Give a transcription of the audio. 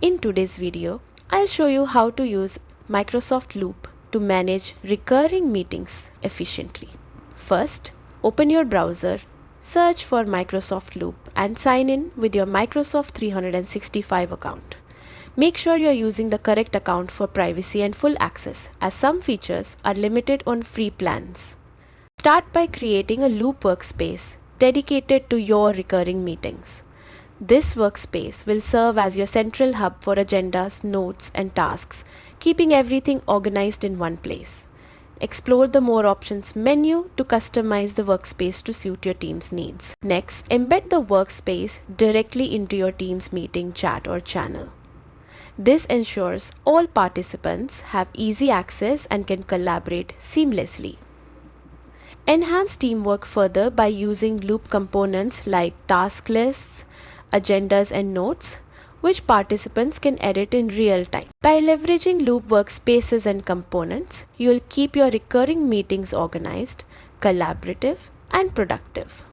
In today's video, I'll show you how to use Microsoft Loop to manage recurring meetings efficiently. First, open your browser, search for Microsoft Loop and sign in with your Microsoft 365 account. Make sure you're using the correct account for privacy and full access, as some features are limited on free plans. Start by creating a Loop workspace dedicated to your recurring meetings. This workspace will serve as your central hub for agendas, notes, and tasks, keeping everything organized in one place. Explore the More Options menu to customize the workspace to suit your team's needs. Next, embed the workspace directly into your team's meeting chat or channel. This ensures all participants have easy access and can collaborate seamlessly. Enhance teamwork further by using Loop components like task lists, agendas, and notes, which participants can edit in real time. By leveraging Loop workspaces and components, you'll keep your recurring meetings organized, collaborative, and productive.